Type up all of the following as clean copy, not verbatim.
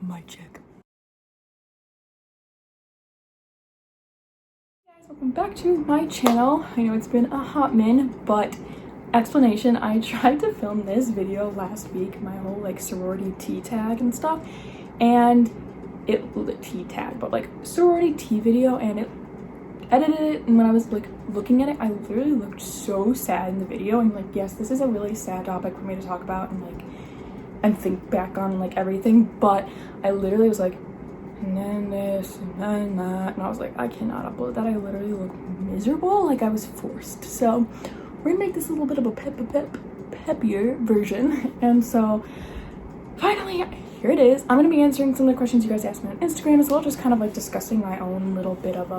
Mic check. Hey guys, welcome back to my channel. I know it's been a hot minute, but explanation, I tried to film this video last week, my whole like sorority tea tag and stuff, and sorority tea video, and it edited it, and when I was like looking at it, I literally looked so sad in the video. And like, yes, this is a really sad topic for me to talk about and think back on like everything, but I literally was like, and then this and then that, and I was like, I cannot upload that. I literally look miserable, like I was forced. So we're gonna make this a little bit of a peppier version. And so finally here it is. I'm gonna be answering some of the questions you guys asked me on Instagram, as well, just kind of like discussing my own little bit of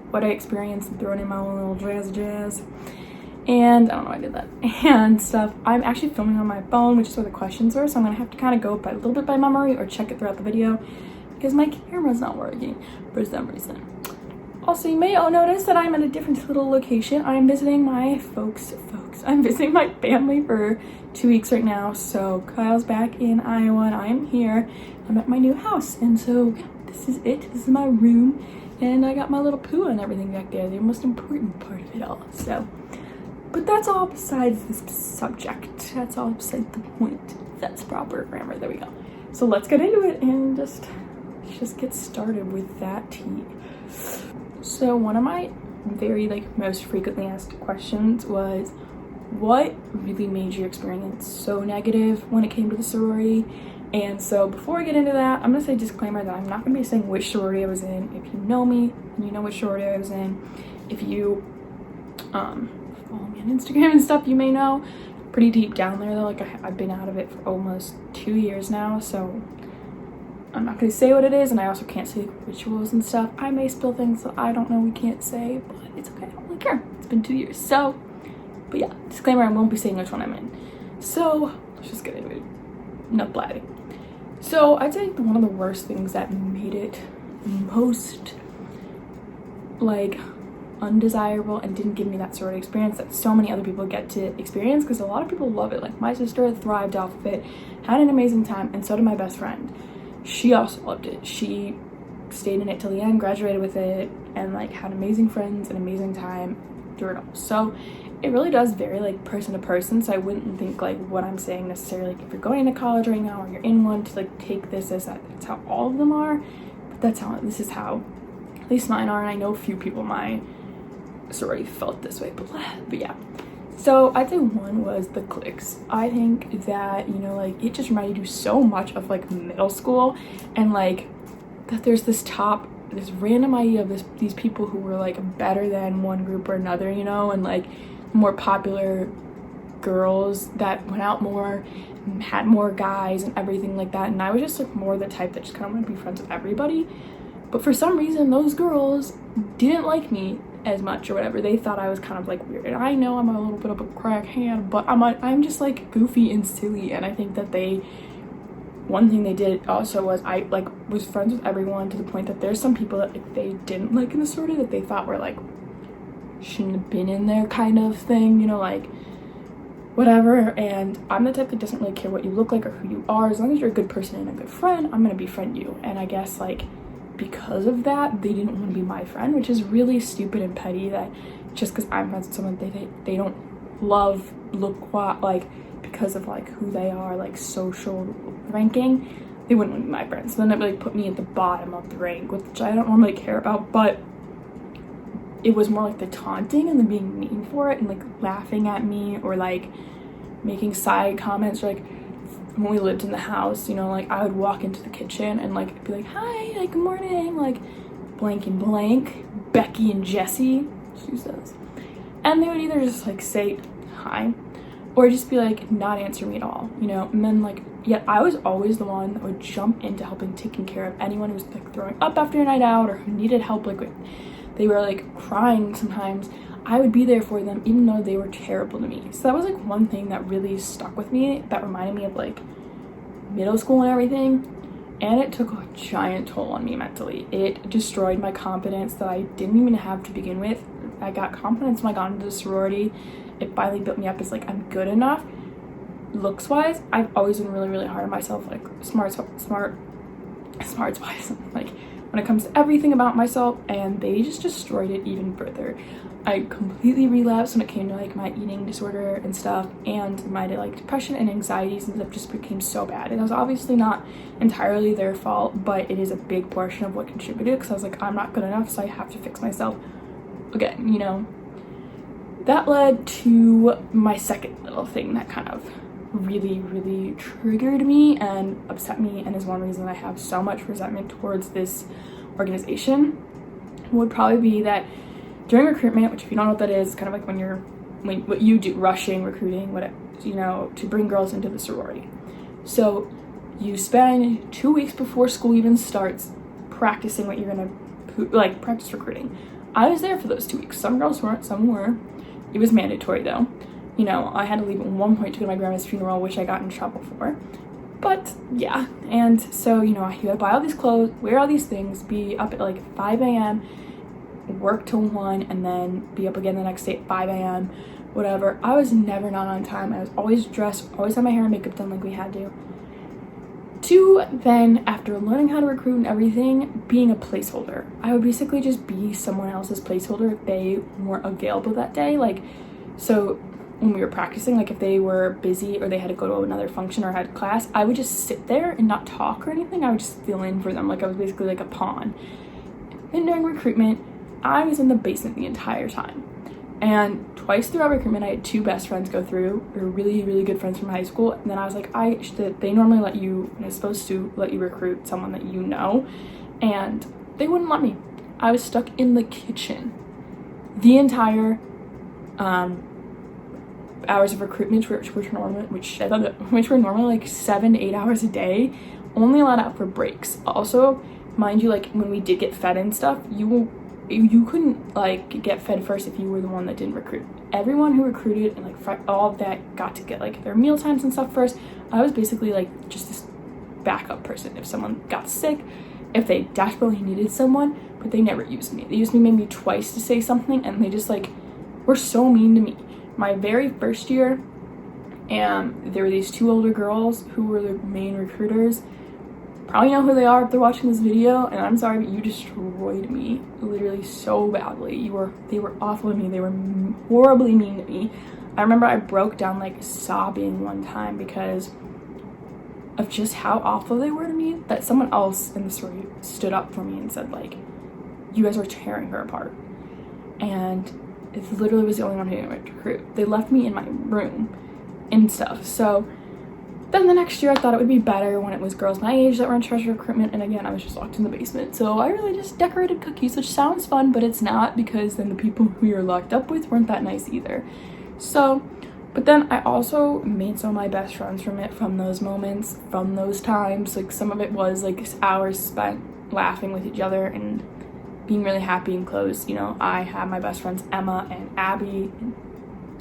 what I experienced and throwing in my own little jazz. And I don't know why I did that and stuff. I'm actually filming on my phone, which is where the questions were, so I'm gonna have to kind of go by a little bit by memory or check it throughout the video because my camera's not working for some reason. Also, you may all notice that I'm at a different little location. I'm visiting my folks. I'm visiting my family for 2 weeks right now. So Kyle's back in Iowa and I am here. I'm at my new house, and so yeah, this is it. This is my room, and I got my little poo and everything back there, the most important part of it all. So, but that's all besides this subject. That's all beside the point. That's proper grammar. There we go. So let's get into it and just get started with that tea. So one of my very most frequently asked questions was, what really made your experience so negative when it came to the sorority? And so before I get into that, I'm gonna say disclaimer that I'm not gonna be saying which sorority I was in. If you know me, you know which sorority I was in. If you follow me on Instagram and stuff, you may know. Pretty deep down there though, I've been out of it for almost 2 years now, so I'm not gonna say what it is, and I also can't say rituals and stuff. I may spill things that I don't know we can't say, but it's okay, I don't really care. It's been 2 years, so, but yeah, disclaimer, I won't be saying which one I'm in. So, let's just get into it. Enough blabbing. So, I'd say one of the worst things that made it most, undesirable and didn't give me that sorority experience that so many other people get to experience, because a lot of people love it. Like, my sister thrived off of it, had an amazing time, and so did my best friend. She also loved it. She stayed in it till the end, graduated with it, and had amazing friends and amazing time through it all. So it really does vary person to person. So I wouldn't think what I'm saying necessarily, if you're going to college right now or you're in one, to take this as that's how all of them are. But this is how at least mine are, and I know a few people in my sorority felt this way, but yeah. So I'd say one was the cliques. I think that, it just reminded you so much of middle school, and that there's this random idea of these people who were better than one group or another, and more popular girls that went out more, had more guys and everything like that. And I was just more the type that just kind of wanted to be friends with everybody. But for some reason, those girls didn't like me as much or whatever. They thought I was kind of weird, and I know I'm a little bit of a crackhead, but I'm just goofy and silly. And I think that one thing they did also was I was friends with everyone, to the point that there's some people that they didn't like in the sorority that they thought were shouldn't have been in there kind of thing, whatever. And I'm the type that doesn't really care what you look like or who you are. As long as you're a good person and a good friend, I'm gonna befriend you. And I guess because of that, they didn't want to be my friend, which is really stupid and petty, that just because I'm friends with someone they don't love, because of who they are, social ranking, they wouldn't want to be my friends. So then it really put me at the bottom of the rank, which I don't normally care about, but it was more the taunting and the being mean for it, and laughing at me, or making side comments, or when we lived in the house, I would walk into the kitchen and be hi, good morning, blank and blank, Becky and Jesse, she says, and they would either just say hi, or just be not answer me at all, and then yet I was always the one that would jump into helping, taking care of anyone who was throwing up after a night out, or who needed help, they were crying sometimes. I would be there for them, even though they were terrible to me. So that was one thing that really stuck with me, that reminded me of middle school and everything. And it took a giant toll on me mentally. It destroyed my confidence that I didn't even have to begin with. I got confidence when I got into the sorority. It finally built me up as I'm good enough. looks wise, I've always been really, really hard on myself, like smarts wise, like when it comes to everything about myself, and they just destroyed it even further. I completely relapsed when it came to like my eating disorder and stuff, and my like depression and anxieties and stuff just became so bad. And it was obviously not entirely their fault, but it is a big portion of what contributed, because I was like, I'm not good enough, so I have to fix myself again, you know. That led to my second little thing that kind of really, really triggered me and upset me, and is one reason I have so much resentment towards this organization, would probably be that during recruitment, which if you don't know what that is, kind of like what you do, rushing, recruiting, whatever, you know, to bring girls into the sorority. So you spend 2 weeks before school even starts practicing what you're gonna, like, practice recruiting. I was there for those 2 weeks. Some girls weren't, some were. It was mandatory though. You know, I had to leave at one point to go to my grandma's funeral, which I got in trouble for. But yeah, and so, you know, you gotta buy all these clothes, wear all these things, be up at like 5 a.m., work till 1, and then be up again the next day at 5 a.m., whatever. I was never not on time. I was always dressed, always had my hair and makeup done like we had to. To then, after learning how to recruit and everything, being a placeholder. I would basically just be someone else's placeholder if they weren't available that day. Like, so when we were practicing, like if they were busy or they had to go to another function or had class, I would just sit there and not talk or anything. I would just fill in for them. Like I was basically like a pawn. And during recruitment, I was in the basement the entire time. And twice throughout recruitment, I had 2 best friends go through. They were really, really good friends from high school. And then I was like, they normally let you, they're supposed to let you recruit someone that you know. And they wouldn't let me. I was stuck in the kitchen the entire hours of recruitment, which were normally like 7 to 8 hours a day, only allowed out for breaks. Also, mind you, like when we did get fed and stuff, you couldn't like get fed first if you were the one that didn't recruit. Everyone who recruited and like all of that got to get like their meal times and stuff first. I was basically like just this backup person if someone got sick, if they desperately needed someone, but they never used me. They used me maybe twice to say something, and they just like were so mean to me. My very first year, and there were these 2 older girls who were the main recruiters. Probably know who they are if they're watching this video, and I'm sorry, but you destroyed me literally so badly. They were awful to me. They were horribly mean to me. I remember I broke down like sobbing one time because of just how awful they were to me, that someone else in the story stood up for me and said like, you guys are tearing her apart. And it literally was the only one who didn't recruit. They left me in my room and stuff. So then the next year I thought it would be better when it was girls my age that were in charge of recruitment, and again I was just locked in the basement. So I really just decorated cookies, which sounds fun, but it's not, because then the people who you're locked up with weren't that nice either. So, but then I also made some of my best friends from those moments, from those times. Like some of it was like hours spent laughing with each other and being really happy and close. You know, I have my best friends Emma and Abby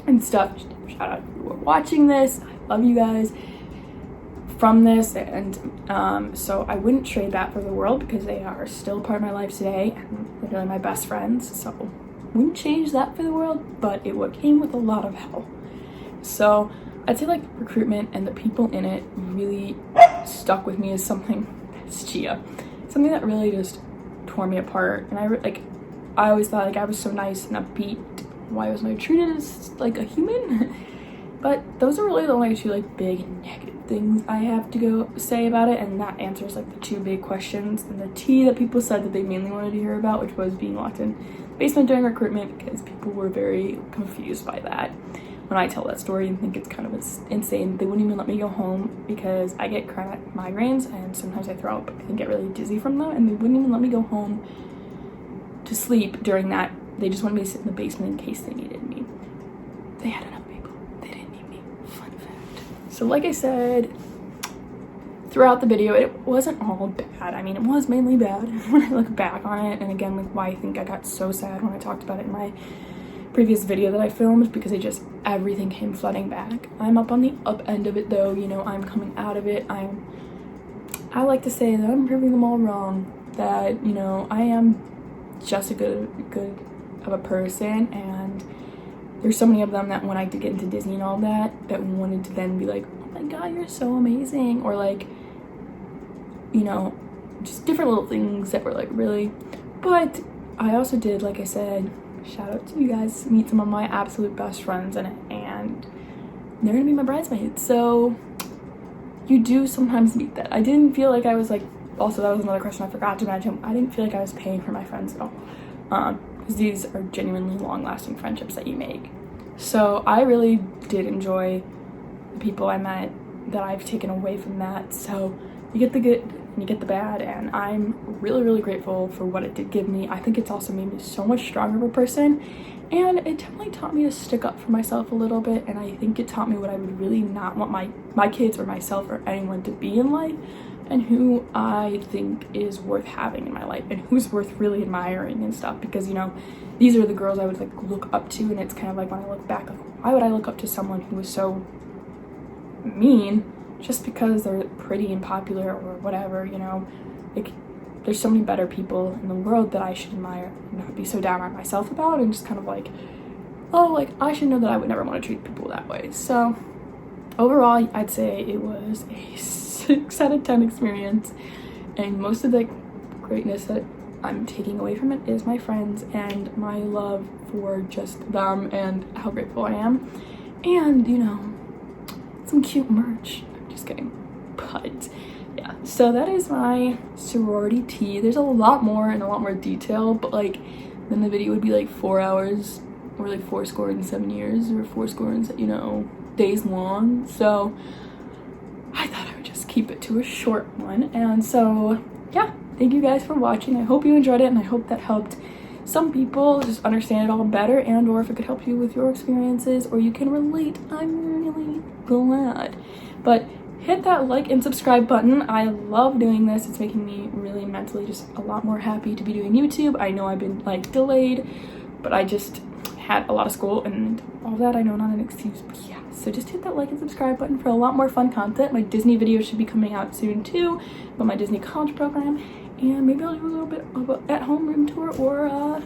and stuff. Shout out if you were watching this. I love you guys from this, and so I wouldn't trade that for the world, because they are still part of my life today and literally my best friends. So wouldn't change that for the world, but it would came with a lot of hell. So I'd say like recruitment and the people in it really stuck with me as something. It's Gia, something that really just tore me apart. And I always thought like I was so nice and upbeat. Why wasn't I treated as like a human? But those are really the only 2 like big negative things I have to go say about it, and that answers like the 2 big questions and the T that people said that they mainly wanted to hear about, which was being locked in basement during recruitment, because people were very confused by that. When I tell that story and think it's kind of insane, they wouldn't even let me go home because I get chronic migraines and sometimes I throw up and get really dizzy from them, and they wouldn't even let me go home to sleep during that. They just wanted me to sit in the basement in case they needed me. They had enough people. They didn't need me. Fun fact. So like I said, throughout the video, it wasn't all bad. I mean, it was mainly bad when I look back on it. And again, like why I think I got so sad when I talked about it in my previous video that I filmed, because everything came flooding back. I'm up on the up end of it though, you know, I'm coming out of it. I like to say that I'm proving them all wrong, that, you know, I am just a good of a person, and there's so many of them that when I did get into Disney and all that wanted to then be like, oh my god, you're so amazing, or like, you know, just different little things that were like really. But I also did, like I said, shout out to you guys, meet some of my absolute best friends in it, and they're gonna be my bridesmaids. So you do sometimes meet that. I didn't feel like I was like, also that was another question I forgot to mention, I didn't feel like I was paying for my friends at all, because these are genuinely long-lasting friendships that you make. So I really did enjoy the people I met, that I've taken away from that. So you get the good and you get the bad, and I'm really, really grateful for what it did give me. I think it's also made me so much stronger of a person, and it definitely taught me to stick up for myself a little bit, and I think it taught me what I would really not want my kids or myself or anyone to be in life, and who I think is worth having in my life, and who's worth really admiring and stuff. Because, you know, these are the girls I would like look up to, and it's kind of like when I look back, like, why would I look up to someone who was so mean just because they're pretty and popular or whatever, you know? Like, there's so many better people in the world that I should admire and not be so down on myself about, and just kind of like, oh, like, I should know that I would never want to treat people that way. So overall, I'd say it was a 6 out of 10 experience, and most of the greatness that I'm taking away from it is my friends and my love for just them and how grateful I am, and, you know, some cute merch. I'm just kidding, but yeah. So that is my sorority tea. There's a lot more and a lot more detail, but like then the video would be like 4 hours, or like 7 years, or 7, you know, days long. So I thought I would just keep it to a short one. And so yeah, thank you guys for watching. I hope you enjoyed it, and I hope that helped some people just understand it all better, and or if it could help you with your experiences, or you can relate, I'm really glad. But hit that like and subscribe button. I love doing this. It's making me really mentally just a lot more happy to be doing YouTube. I know I've been like delayed, but I just had a lot of school and all that. I know, not an excuse, but yeah. So just hit that like and subscribe button for a lot more fun content. My Disney videos should be coming out soon too, about my Disney college program, and maybe I'll do a little bit of an at-home room tour, or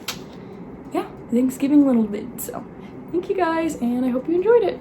yeah, Thanksgiving little vid. So thank you guys, and I hope you enjoyed it.